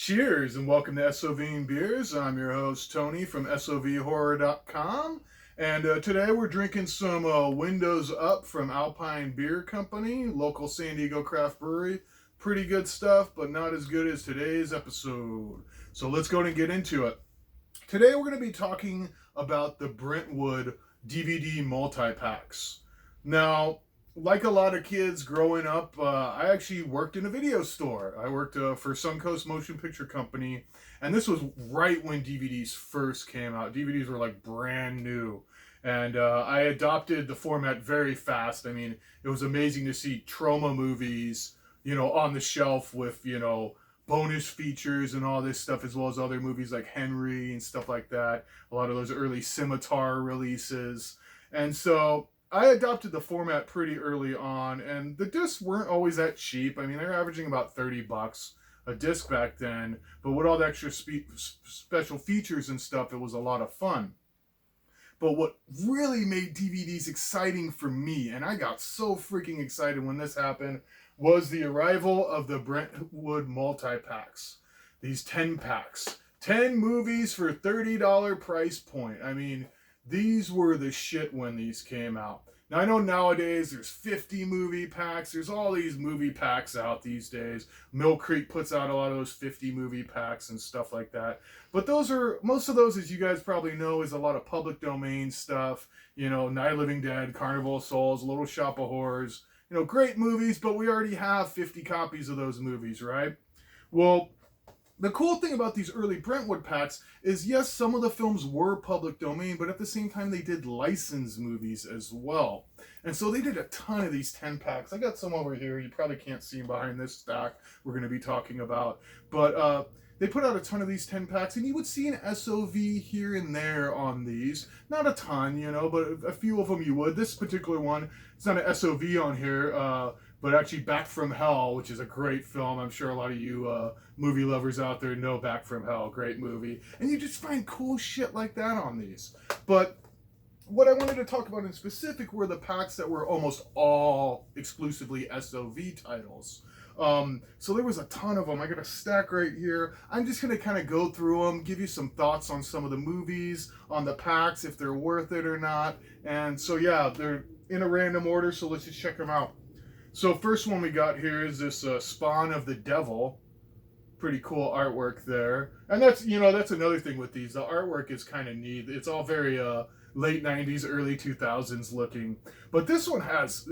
Cheers and welcome to S.O.V Beers. I'm your host Tony from sovhorror.com, and today we're drinking some Windows Up from Alpine Beer Company, local San Diego craft brewery. Pretty good stuff, but not as good as today's episode. So let's go and get into it. Today we're going to be talking about the Brentwood DVD Multipacks. Now, like a lot of kids growing up, I actually worked in a video store. I worked for Suncoast Motion Picture Company, and this was right when DVDs first came out. DVDs were like brand new, and I adopted the format very fast. I mean, it was amazing to see trauma movies, on the shelf with, bonus features and all this stuff, as well as other movies like Henry and stuff like that. A lot of those early Scimitar releases. And so I adopted the format pretty early on, and the discs weren't always that cheap. I mean, they were averaging about $30 a disc back then, but with all the extra special features and stuff, it was a lot of fun. But what really made DVDs exciting for me, and I got so freaking excited when this happened, was the arrival of the Brentwood Multipacks. These 10 packs. 10 movies for $30 price point. I mean, these were the shit when these came out. Now, I know nowadays there's 50 movie packs. There's all these movie packs out these days. Mill Creek puts out a lot of those 50 movie packs and stuff like that. But most of those, as you guys probably know, is a lot of public domain stuff. Night of the Living Dead, Carnival of Souls, Little Shop of Horrors. Great movies, but we already have 50 copies of those movies, right? Well, the cool thing about these early Brentwood packs is, yes, some of the films were public domain, but at the same time, they did licensed movies as well. And so they did a ton of these 10 packs. I got some over here. You probably can't see them behind this stack we're going to be talking about. But they put out a ton of these 10 packs, and you would see an SOV here and there on these. Not a ton, but a few of them you would. This particular one, it's not an SOV on here, but actually Back from Hell, which is a great film. I'm sure a lot of you movie lovers out there know Back from Hell. Great movie. And you just find cool shit like that on these. But what I wanted to talk about in specific were the packs that were almost all exclusively SOV titles. So there was a ton of them. I got a stack right here. I'm just going to kind of go through them, give you some thoughts on some of the movies, on the packs, if they're worth it or not. And so, yeah, they're in a random order, so let's just check them out. So first one we got here is this Spawn of the Devil. Pretty cool artwork there. And that's another thing with these. The artwork is kind of neat. It's all very late 90s, early 2000s looking. But this one has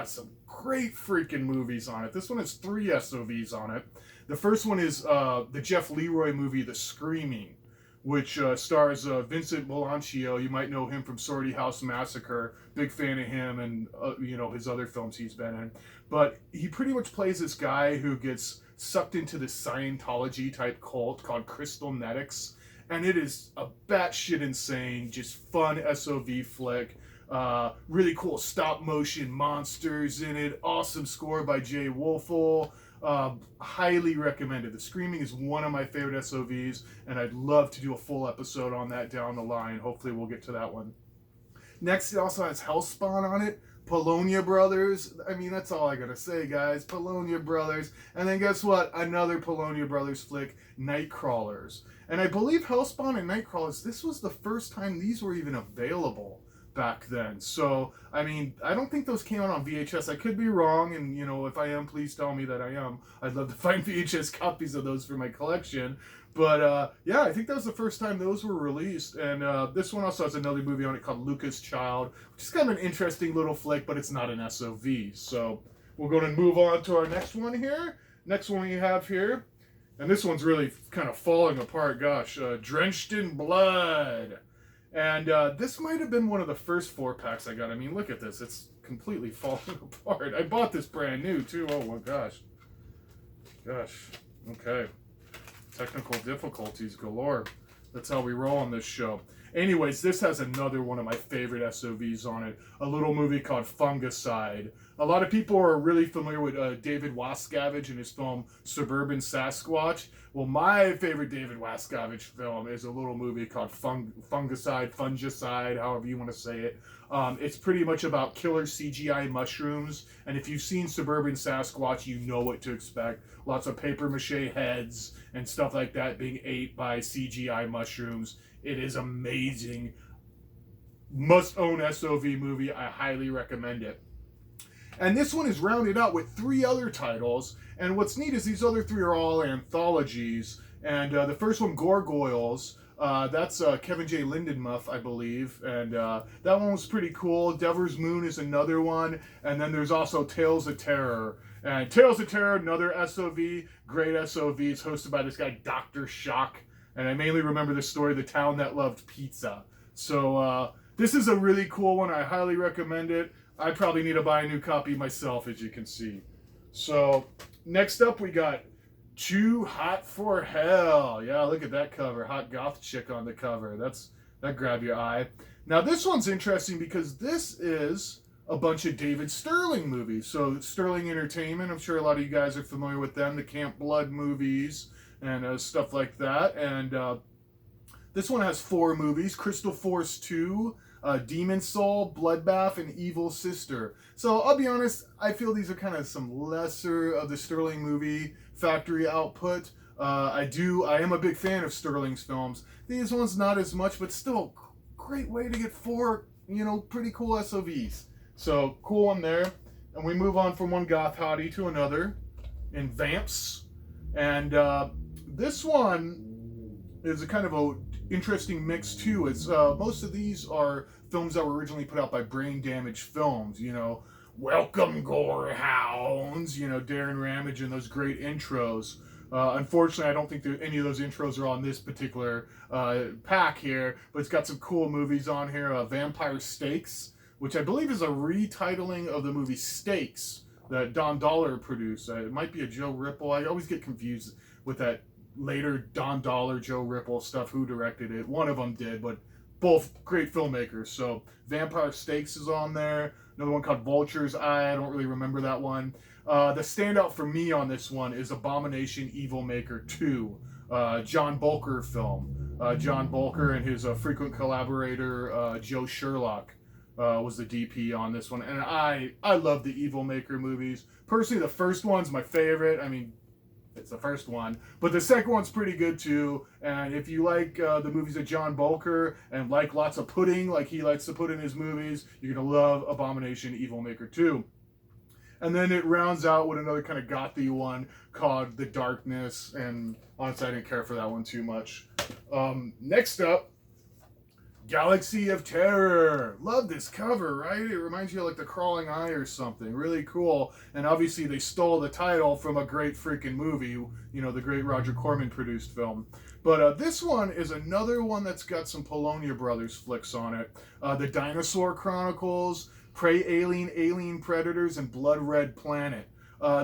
some great freaking movies on it. This one has 3 SOVs on it. The first one is the Jeff Leroy movie, The Screaming, which stars Vincent Melancio. You might know him from Sortie House Massacre. Big fan of him and, his other films he's been in. But he pretty much plays this guy who gets sucked into this Scientology-type cult called Crystalnetics. And it is a batshit insane, just fun SOV flick. Really cool stop-motion monsters in it. Awesome score by Jay Wolfel. Highly recommended. The Screaming is one of my favorite SOVs, and I'd love to do a full episode on that down the line. Hopefully we'll get to that one. Next, it also has Hellspawn on it. Polonia Brothers. I mean, that's all I gotta say, guys. Polonia Brothers. And then guess what? Another Polonia Brothers flick, Nightcrawlers. And I believe Hellspawn and Nightcrawlers, this was the first time these were even available back then. So, I mean, I don't think those came out on VHS. I could be wrong, and, if I am, please tell me that I am. I'd love to find VHS copies of those for my collection. But, yeah, I think that was the first time those were released. And this one also has another movie on it called Lucas Child, which is kind of an interesting little flick, but it's not an SOV. So we're going to move on to our next one here. Next one we have here, and this one's really kind of falling apart, gosh, Drenched in Blood. And this might have been one of the first 4 packs I got. I mean, look at this. It's completely falling apart. I bought this brand new, too. Oh, my gosh. Gosh. Okay. Technical difficulties galore. That's how we roll on this show. Anyways, this has another one of my favorite SOVs on it. A little movie called Fungicide. A lot of people are really familiar with David Wascavage and his film Suburban Sasquatch. Well, my favorite David Wascavage film is a little movie called Fungicide, however you want to say it. It's pretty much about killer CGI mushrooms, and if you've seen Suburban Sasquatch, you know what to expect. Lots of paper mache heads and stuff like that being ate by CGI mushrooms. It is amazing. Must own SOV movie. I highly recommend it. And this one is rounded out with 3 other titles. And what's neat is these other 3 are all anthologies. And the first one, Gargoyles, that's Kevin J. Lindenmuth, I believe. And that one was pretty cool. Devil's Moon is another one. And then there's also Tales of Terror. And Tales of Terror, another SOV, great SOV. It's hosted by this guy, Dr. Shock. And I mainly remember the story, The Town That Loved Pizza. So this is a really cool one. I highly recommend it. I probably need to buy a new copy myself, as you can see. So, next up we got Too Hot for Hell. Yeah, look at that cover. Hot goth chick on the cover. That grabbed your eye. Now, this one's interesting because this is a bunch of David Sterling movies. So, Sterling Entertainment, I'm sure a lot of you guys are familiar with them. The Camp Blood movies and stuff like that. And this one has 4 movies. Crystal Force 2, Demon Soul, Bloodbath, and Evil Sister. So I'll be honest, I feel these are kind of some lesser of the Sterling movie factory output. I am a big fan of Sterling's films. These ones not as much, but still great way to get 4, pretty cool SOVs. So cool one there. And we move on from one goth hottie to another in Vamps. And this one is a kind of a interesting mix too. It's most of these are films that were originally put out by Brain Damage Films. Welcome Gore Hounds. Darren Ramage and those great intros. Unfortunately, I don't think any of those intros are on this particular pack here, but it's got some cool movies on here. Vampire Stakes, which I believe is a retitling of the movie Stakes that Don Dollar produced. It might be a Joe Ripple. I always get confused with that later Don Dollar, Joe Ripple stuff, who directed it. One of them did, but both great filmmakers. So Vampire Stakes is on there. Another one called Vulture's Eye. I don't really remember that one. The standout for me on this one is Abomination Evil Maker 2, John Bolker film. John Bolker and his frequent collaborator, Joe Sherlock, was the DP on this one. And I love the Evil Maker movies. Personally, the first one's my favorite. I mean, it's the first one, but the second one's pretty good too. And if you like the movies of John Bolker and like lots of pudding, like he likes to put in his movies, you're gonna love Abomination Evil Maker 2. And then it rounds out with another kind of gothy one called The Darkness, and honestly I didn't care for that one too much. Next up, Galaxy of Terror. Love this cover, right? It reminds you of like The Crawling Eye or something. Really cool. And obviously they stole the title from a great freaking movie, the great Roger Corman produced film. But this one is another one that's got some Polonia Brothers flicks on it. The Dinosaur Chronicles, Prey Alien, Alien Predators, and Blood Red Planet.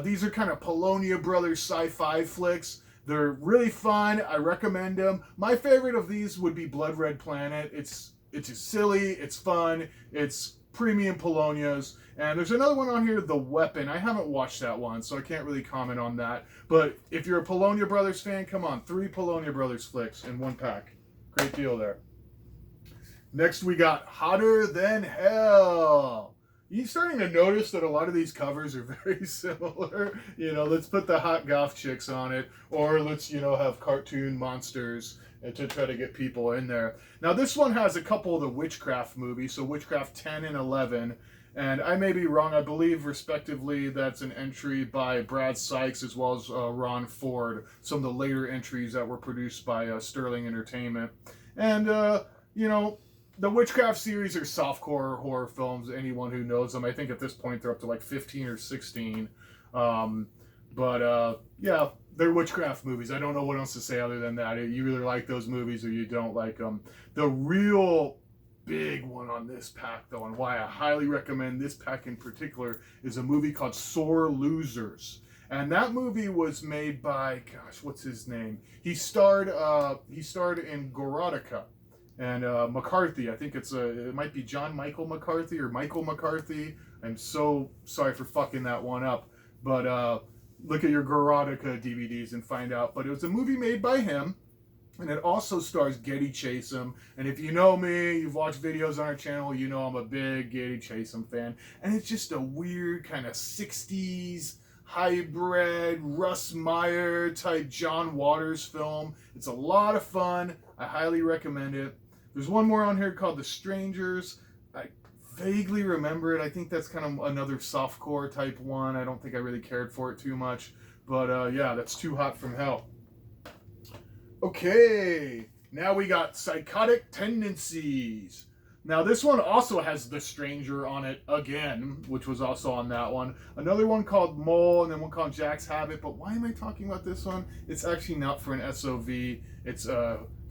These are kind of Polonia Brothers sci-fi flicks. They're really fun. I recommend them. My favorite of these would be Blood Red Planet. It's just silly. It's fun. It's premium Polonias. And there's another one on here, The Weapon. I haven't watched that one, so I can't really comment on that. But if you're a Polonia Brothers fan, come on. 3 Polonia Brothers flicks in one pack. Great deal there. Next, we got Hotter Than Hell. You're starting to notice that a lot of these covers are very similar. Let's put the hot goth chicks on it, or let's, have cartoon monsters to try to get people in there. Now, this one has a couple of the Witchcraft movies, so Witchcraft 10 and 11. And I may be wrong, I believe, respectively, that's an entry by Brad Sykes as well as Ron Ford, some of the later entries that were produced by Sterling Entertainment. And, the Witchcraft series are softcore horror films, anyone who knows them. I think at this point they're up to like 15 or 16. Yeah, they're Witchcraft movies. I don't know what else to say other than that. You either like those movies or you don't like them. The real big one on this pack, though, and why I highly recommend this pack in particular, is a movie called Sore Losers. And that movie was made by, what's his name? He starred in Gorotica. And McCarthy, I think it might be John Michael McCarthy or Michael McCarthy. I'm so sorry for fucking that one up. But look at your Garotica DVDs and find out. But it was a movie made by him. And it also stars Getty Chasem. And if you know me, you've watched videos on our channel, you know I'm a big Getty Chasem fan. And it's just a weird kind of 60s hybrid Russ Meyer type John Waters film. It's a lot of fun. I highly recommend it. There's one more on here called The Strangers. I vaguely remember it. I think that's kind of another softcore type one. I don't think I really cared for it too much. But yeah, that's Too Hot from Hell. Okay, now we got Psychotic Tendencies. Now this one also has The Stranger on it again, which was also on that one. Another one called Mole, and then one called Jack's Habit. But why am I talking about this one? It's actually not for an SOV. It's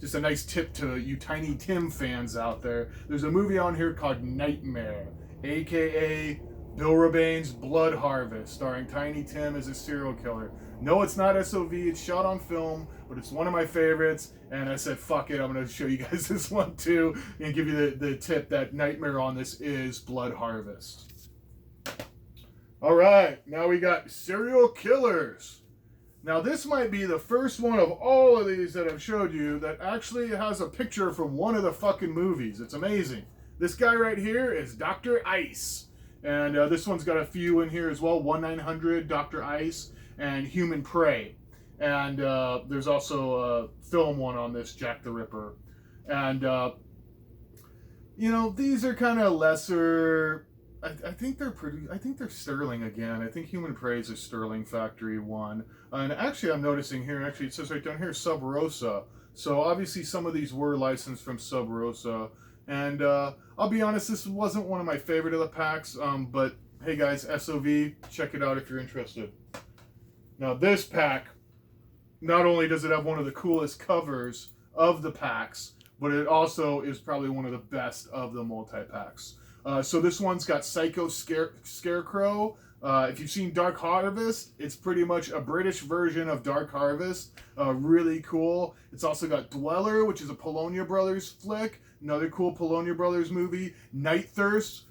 just a nice tip to you Tiny Tim fans out there. There's a movie on here called Nightmare, aka Bill Rebane's Blood Harvest, starring Tiny Tim as a serial killer. No, it's not SOV, it's shot on film, but it's one of my favorites, and I said, fuck it, I'm going to show you guys this one too, and give you the tip that Nightmare on this is Blood Harvest. Alright, now we got Serial Killers. Now this might be the first one of all of these that I've showed you that actually has a picture from one of the fucking movies. It's amazing. This guy right here is Dr. Ice. And this one's got a few in here as well. 1-900, Dr. Ice, and Human Prey. And there's also a film one on this, Jack the Ripper. And, you know, these are kind of lesser. I think they're Sterling again. I think Human Prey is a Sterling Factory one. And actually, I'm noticing here, actually it says right down here, Sub Rosa. So obviously some of these were licensed from Sub Rosa. And I'll be honest, this wasn't one of my favorite of the packs, but hey guys, SOV, check it out if you're interested. Now this pack, not only does it have one of the coolest covers of the packs, but it also is probably one of the best of the multi-packs. So this one's got Psycho Scarecrow. If you've seen Dark Harvest, it's pretty much a British version of Dark Harvest. Really cool. It's also got Dweller, which is a Polonia Brothers flick. Another cool Polonia Brothers movie. Night Thirst.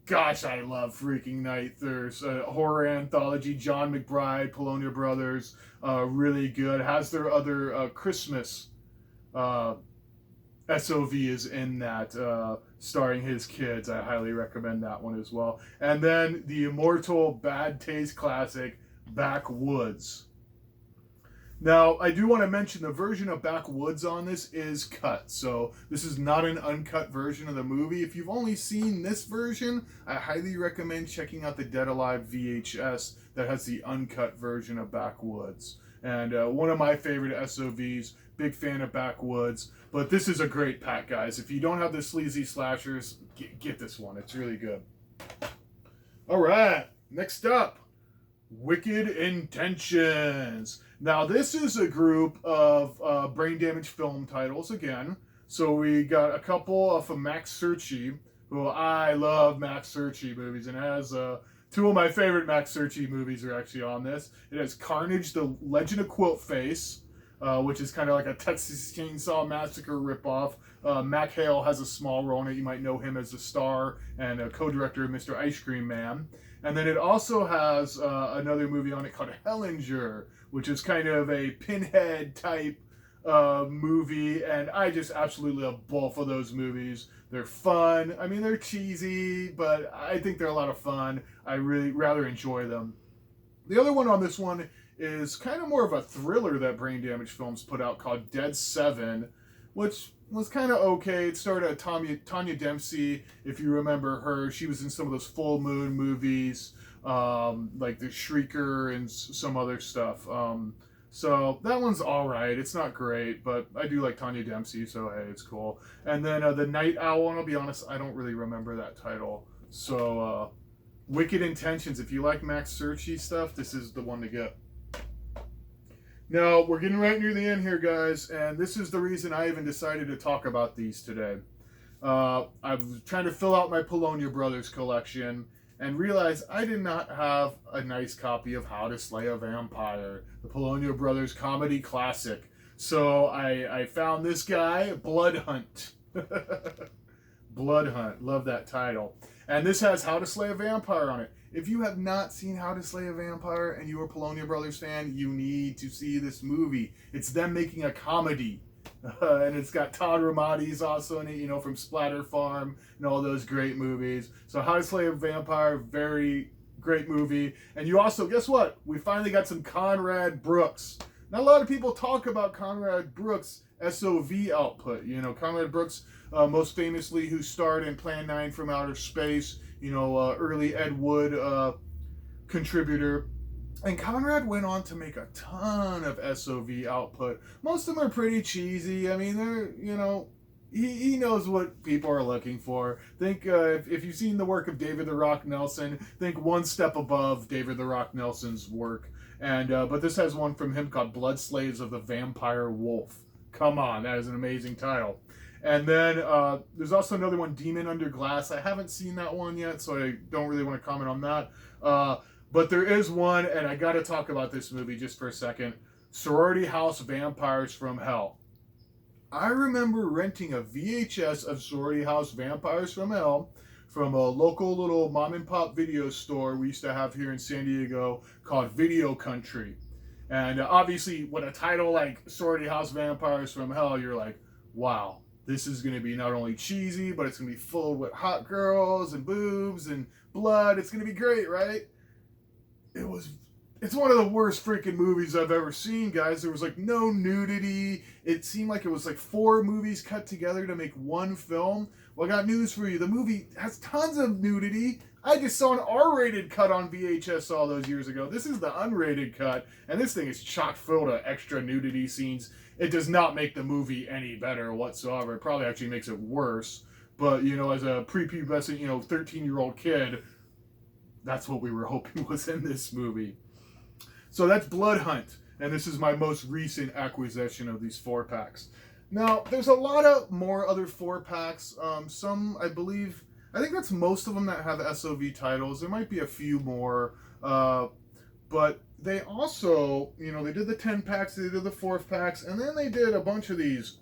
Gosh, I love freaking Night Thirst. Horror anthology. John McBride, Polonia Brothers. Really good. Has their other Christmas SOV is in that, starring his kids. I highly recommend that one as well. And then the immortal Bad Taste classic, Backwoods. Now, I do want to mention the version of Backwoods on this is cut. So this is not an uncut version of the movie. If you've only seen this version, I highly recommend checking out the Dead Alive VHS that has the uncut version of Backwoods. And one of my favorite SOVs, big fan of Backwoods. But this is a great pack, guys. If you don't have the sleazy slashers, get this one. It's really good. All right, next up, Wicked Intentions. Now, this is a group of brain damage film titles again. So we got a couple from Max Searchy, who I love Max Searchy movies, and has two of my favorite Max Searchy movies are actually on this. It has Carnage, the Legend of Quilt Face, which is kind of like a Texas Chainsaw Massacre ripoff. Mac Hale has a small role in it. You might know him as the star and a co-director of Mr. Ice Cream Man. And then it also has another movie on it called Hellinger, which is kind of a Pinhead type movie. And I just absolutely love both of those movies. They're fun. I mean, they're cheesy, but I think they're a lot of fun. I really rather enjoy them. The other one on this one is kind of more of a thriller that Brain Damage Films put out called Dead 7, which was kind of okay. It starred at Tanya Dempsey, if you remember her. She was in some of those Full Moon movies, like The Shrieker and some other stuff. So that one's all right. It's not great, but I do like Tanya Dempsey, so hey, it's cool. And then The Night Owl, and I'll be honest, I don't really remember that title. So Wicked Intentions, if you like Max Searchy stuff, this is the one to get. Now, we're getting right near the end here, guys, and this is the reason I even decided to talk about these today. I was trying to fill out my Polonia Brothers collection and realized I did not have a nice copy of How to Slay a Vampire, the Polonia Brothers comedy classic. So I found this guy, Blood Hunt. Blood Hunt, love that title. And this has How to Slay a Vampire on it. If you have not seen How to Slay a Vampire and you're a Polonia Brothers fan, you need to see this movie. It's them making a comedy. And it's got Todd Ramadi's also in it, you know, from Splatter Farm and all those great movies. So How to Slay a Vampire, very great movie. And you also, guess what? We finally got some Conrad Brooks. Not a lot of people talk about Conrad Brooks' SOV output. You know, Conrad Brooks, most famously, who starred in Plan 9 from Outer Space, you know, early Ed Wood contributor. And Conrad went on to make a ton of SOV output. Most of them are pretty cheesy. I mean, they're, you know, he knows what people are looking for. Think, if you've seen the work of David the Rock Nelson, think one step above David the Rock Nelson's work. And but this has one from him called Blood Slaves of the Vampire Wolf. Come on, that is an amazing title. And then there's also another one, Demon Under Glass. I haven't seen that one yet, so I don't really want to comment on that. But there is one, and I got to talk about this movie just for a second. Sorority House Vampires from Hell. I remember renting a VHS of Sorority House Vampires from Hell from a local little mom and pop video store we used to have here in San Diego called Video Country. And obviously, with a title like Sorority House Vampires from Hell, you're like, wow, this is going to be not only cheesy, but it's going to be full with hot girls and boobs and blood. It's going to be great, right? It's one of the worst freaking movies I've ever seen, guys. There was like no nudity. It seemed like it was like 4 movies cut together to make one film. Well, I got news for you. The movie has tons of nudity. I just saw an R-rated cut on VHS all those years ago. This is the unrated cut, and this thing is chock full of extra nudity scenes. It does not make the movie any better whatsoever. It probably actually makes it worse. But, you know, as a prepubescent, you know, 13-year-old kid, that's what we were hoping was in this movie. So that's Blood Hunt, and this is my most recent acquisition of these 4-packs. Now, there's a lot of more other 4-packs. Some, I think that's most of them that have SOV titles. There might be a few more, but they also, you know, they did the 10-packs, they did the 4-packs, and then they did a bunch of these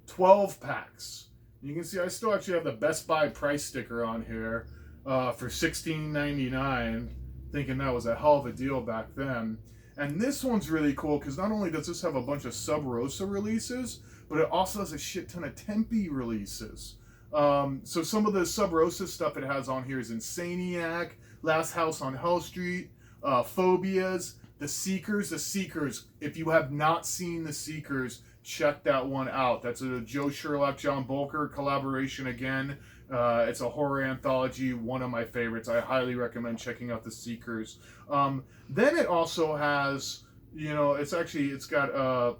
12-packs. You can see I still actually have the Best Buy price sticker on here for $16.99, thinking that was a hell of a deal back then. And this one's really cool because not only does this have a bunch of Sub Rosa releases, but it also has a shit ton of Tempe releases. So some of the Sub Rosa stuff it has on here is Insaniac, Last House on Hell Street, Phobias, The Seekers. The Seekers, if you have not seen The Seekers, check that one out. That's a Joe Sherlock, John Bolker collaboration again. It's a horror anthology, one of my favorites. I highly recommend checking out The Seekers. Then it also has, you know, it's got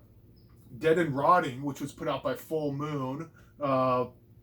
Dead and Rotting, which was put out by Full Moon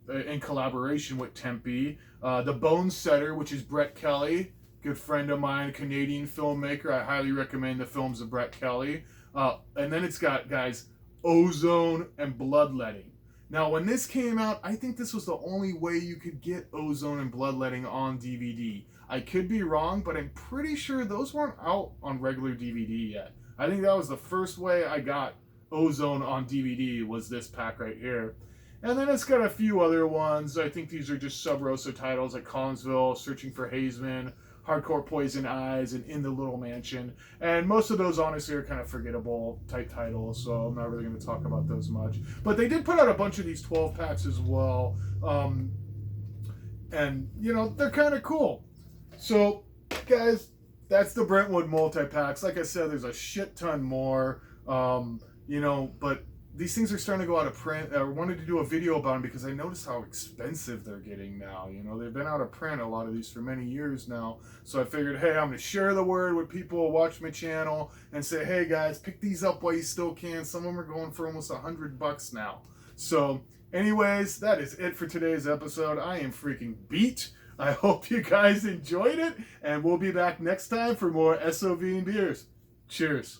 in collaboration with Tempe. The Bone Setter, which is Brett Kelly, good friend of mine, a Canadian filmmaker. I highly recommend the films of Brett Kelly. And then it's got, guys, Ozone and Bloodletting. Now, when this came out, I think this was the only way you could get Ozone and Bloodletting on DVD. I could be wrong, but I'm pretty sure those weren't out on regular DVD yet. I think that was the first way I got Ozone on DVD was this pack right here. And then it's got a few other ones. I think these are just Sub Rosa titles like Collinsville, Searching for Hazeman, Hardcore Poison Eyes, and In the Little Mansion. And most of those, honestly, are kind of forgettable type titles, so I'm not really going to talk about those much. But they did put out a bunch of these 12-packs as well. And, you know, they're kind of cool. So, guys, that's the Brentwood Multipacks. Like I said, there's a shit ton more, you know, but these things are starting to go out of print. I wanted to do a video about them because I noticed how expensive they're getting now. You know, they've been out of print, a lot of these, for many years now. So I figured, hey, I'm going to share the word with people who watch my channel and say, hey, guys, pick these up while you still can. Some of them are going for almost $100 now. So, anyways, that is it for today's episode. I am freaking beat. I hope you guys enjoyed it, and we'll be back next time for more SOV and beers. Cheers.